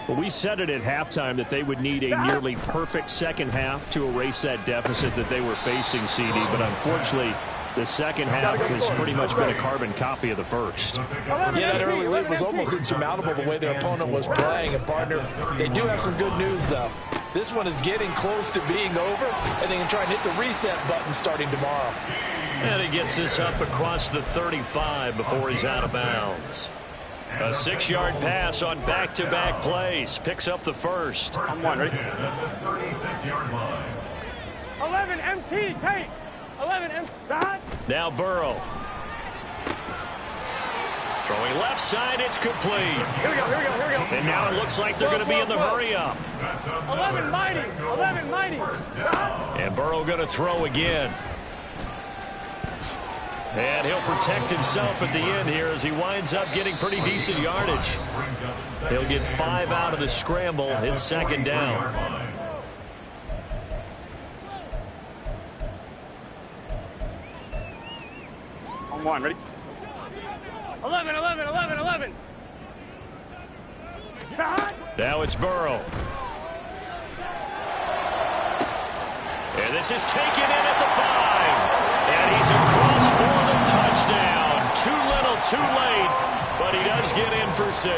Well, we said it at halftime that they would need a nearly perfect second half to erase that deficit that they were facing, CD. But unfortunately, the second half has pretty much been a carbon copy of the first. Yeah, that early lead was almost insurmountable the way their opponent was playing. And, partner, they do have some good news, though. This one is getting close to being over, and they can try and hit the reset button starting tomorrow. And he gets this up across the 35 before he's out of bounds. A 6-yard pass on back-to-back plays. Picks up the first. I'm one, ready? At the 36-yard line. 11 MT, take. 11 MT. Now Burrow. Throwing left side, it's complete. Here we go. And now it looks like they're going to be in the hurry-up. 11 mighty. 11 mighty. And Burrow going to throw again. And he'll protect himself at the end here as he winds up getting pretty decent yardage. He'll get 5 out of the scramble. It's second down. I'm one, ready? 11. Now it's Burrow. And this is taken in at the 5. And he's across for the touchdown. Too little, too late. But he does get in for 6.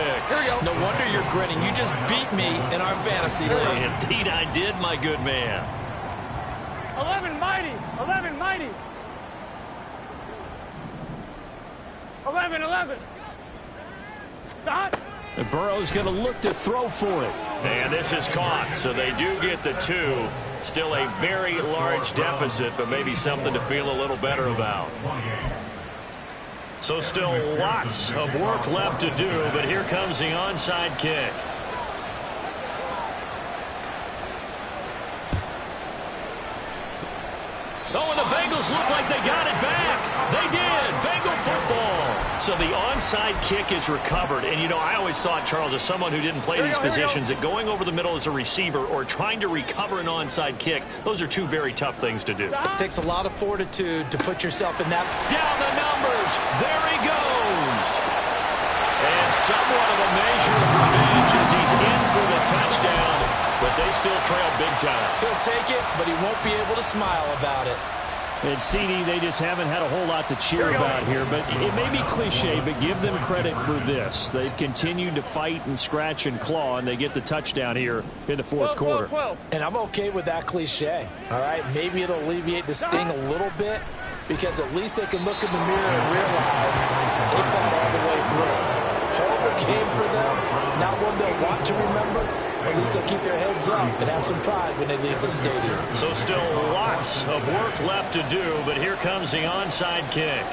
No wonder you're grinning. You just beat me in our fantasy league. Indeed I did, my good man. 11 mighty. 11. Stop. And Burrow's going to look to throw for it. And this is caught, so they do get the 2. Still a very large deficit, but maybe something to feel a little better about. So still lots of work left to do, but here comes the onside kick. Oh, and the Bengals look like they got it back. They did. Bengal football. So the onside kick is recovered. And, you know, I always thought, Charles, as someone who didn't play these positions, that going over the middle as a receiver or trying to recover an onside kick, those are two very tough things to do. It takes a lot of fortitude to put yourself in that. Down the numbers. There he goes. And somewhat of a measure of revenge as he's in for the touchdown. But they still trail big time. He'll take it, but he won't be able to smile about it. And CD, they just haven't had a whole lot to cheer about here. But it may be cliche, but give them credit for this. They've continued to fight and scratch and claw, and they get the touchdown here in the fourth quarter. 12. And I'm okay with that cliche. All right, maybe it'll alleviate the sting a little bit because at least they can look in the mirror and realize they fought all the way through. Horrible game for them, not one they'll want to remember. At least they'll keep their heads up and have some pride when they leave the stadium. So still lots of work left to do, but here comes the onside kick.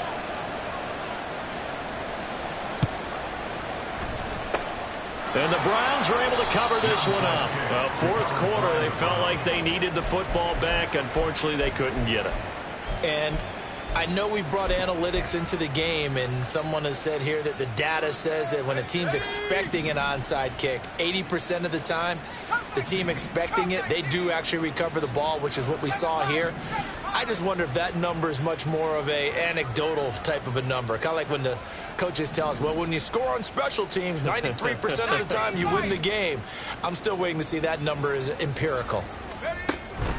And the Browns are able to cover this one up. Fourth quarter, they felt like they needed the football back. Unfortunately, they couldn't get it. And I know we brought analytics into the game, and someone has said here that the data says that when a team's expecting an onside kick, 80% of the time, the team expecting it, they do actually recover the ball, which is what we saw here. I just wonder if that number is much more of a anecdotal type of a number. Kind of like when the coaches tell us, well, when you score on special teams, 93% of the time you win the game. I'm still waiting to see that number is empirical.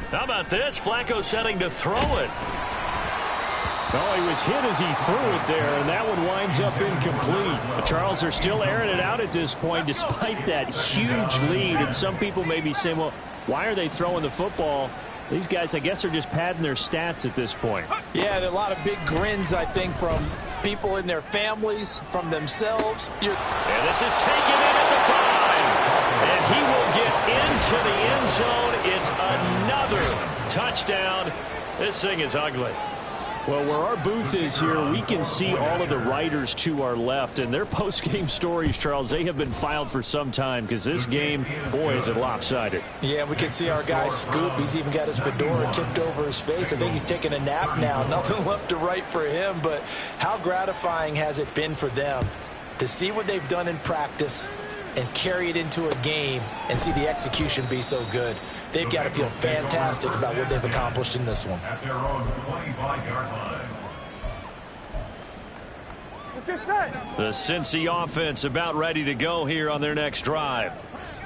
How about this? Flacco setting to throw it. Oh, he was hit as he threw it there, and that one winds up incomplete. But Charles, they're still airing it out at this point despite that huge lead. And some people may be saying, well, why are they throwing the football? These guys, I guess, are just padding their stats at this point. Yeah, there are a lot of big grins, I think, from people in their families, from themselves. And this is taken in at the 5. And he will get into the end zone. It's another touchdown. This thing is ugly. Well, where our booth is here, we can see all of the writers to our left. And their post-game stories, Charles, they have been filed for some time because this game, boy, is it lopsided. Yeah, we can see our guy Scoop. He's even got his fedora tipped over his face. I think he's taking a nap now. Nothing left to write for him. But how gratifying has it been for them to see what they've done in practice and carry it into a game and see the execution be so good? They've got to feel fantastic about what they've accomplished in this one. At their own 25-yard line. Let's get set. The Cincy offense about ready to go here on their next drive.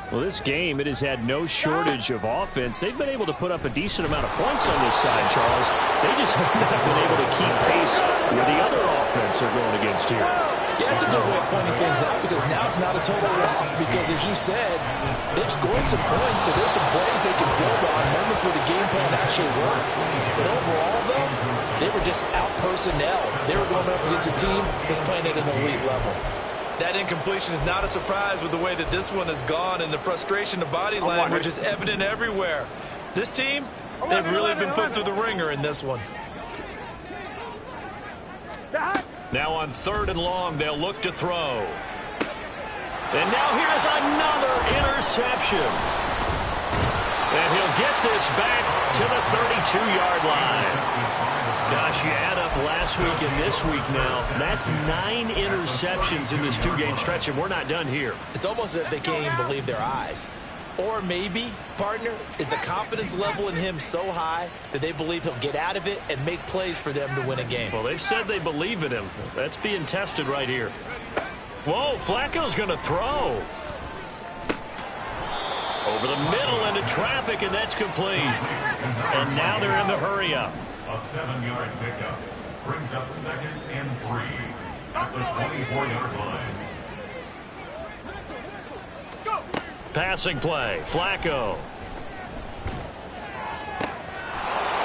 Well, this game, it has had no shortage of offense. They've been able to put up a decent amount of points on this side, Charles. They just have not been able to keep pace with the other offense they're going against here. Yeah, it's a good way of pointing things out because now it's not a total loss because, as you said, they've scored some points, so there's some plays they can build on, moments where the game plan actually worked. But overall, though, they were just out personnel. They were going up against a team that's playing at an elite level. That incompletion is not a surprise with the way that this one has gone and the frustration of body language is evident everywhere. This team, they've really been put through the ringer in this one. Now on 3rd and long, they'll look to throw. And now here's another interception. And he'll get this back to the 32-yard line. Gosh, you add up last week and this week now, that's 9 interceptions in this 2-game stretch, and we're not done here. It's almost as if they can't even believe their eyes. Or maybe, partner, is the confidence level in him so high that they believe he'll get out of it and make plays for them to win a game. Well, they've said they believe in him. That's being tested right here. Whoa, Flacco's going to throw. Over the middle into traffic, and that's complete. And now they're in the hurry-up. A 7-yard pickup brings up 2nd and 3 at the 24-yard line. Passing play, Flacco.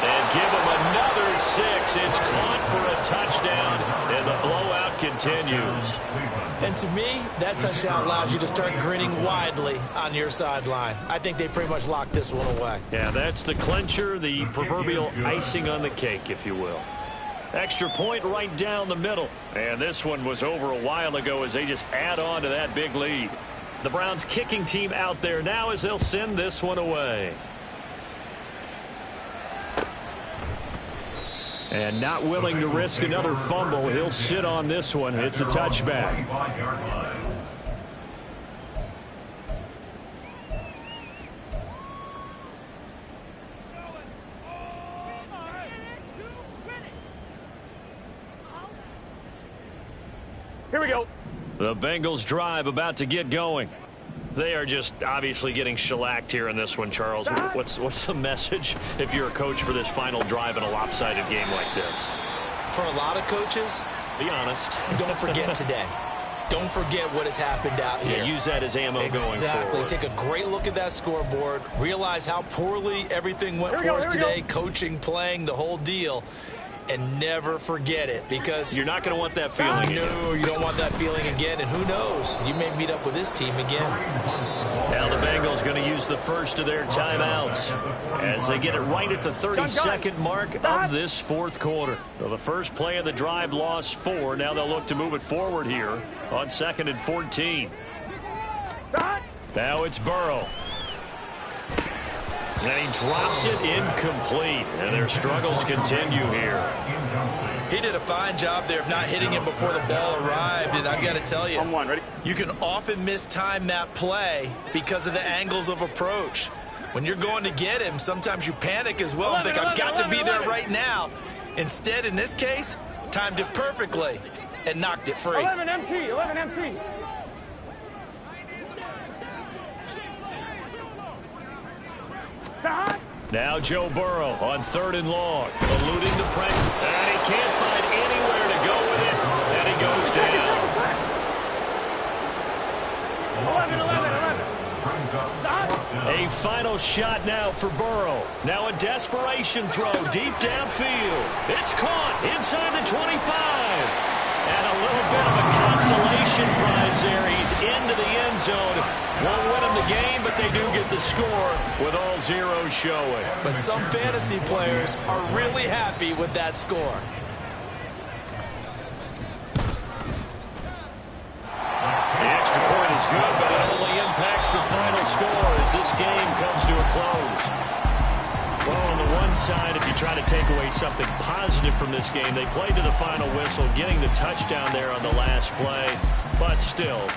And give him another 6. It's caught for a touchdown, and the blowout continues. And to me, that touchdown allows you to start grinning widely on your sideline. I think they pretty much locked this one away. Yeah, that's the clincher, the proverbial icing on the cake, if you will. Extra point right down the middle. And this one was over a while ago as they just add on to that big lead. The Browns kicking team out there now as they'll send this one away. And not willing to risk another fumble, he'll sit on this one. It's a touchback. Here we go. The Bengals drive about to get going. They are just obviously getting shellacked here in this one, Charles. What's the message if you're a coach for this final drive in a lopsided game like this? For a lot of coaches, be honest. Don't forget today. Don't forget what has happened out here. Yeah, use that as ammo going forward. Exactly. Take a great look at that scoreboard. Realize how poorly everything went for us today. Coaching, playing, the whole deal. And never forget it, because you're not going to want that feeling. No, you don't want that feeling again. And who knows? You may meet up with this team again. Now the Bengals going to use the first of their timeouts as they get it right at the 32nd mark of this 4th quarter. So the first play of the drive lost 4. Now they'll look to move it forward here on 2nd and 14. Now it's Burrow. And he drops it incomplete. And their struggles continue here. He did a fine job there of not hitting him before the ball arrived. And I've got to tell you, you can often mistime that play because of the angles of approach. When you're going to get him, sometimes you panic as well and think, I've got to be there right now. Instead, in this case, timed it perfectly and knocked it free. 11 MT, 11 MT. Now Joe Burrow on 3rd and long, eluding the pressure, and he can't find anywhere to go with it, and he goes down. 11. A final shot now for Burrow. Now a desperation throw deep downfield. It's caught inside the 25. And a little bit of a consolation prize there. He's into the end zone. Won't win him the game, but they do get the score with all zeros showing. But some fantasy players are really happy with that score. The extra point is good, but it only impacts the final score as this game comes to a close. Well, on the one side, if you try to take away something positive from this game, they played to the final whistle, getting the touchdown there on the last play, but still.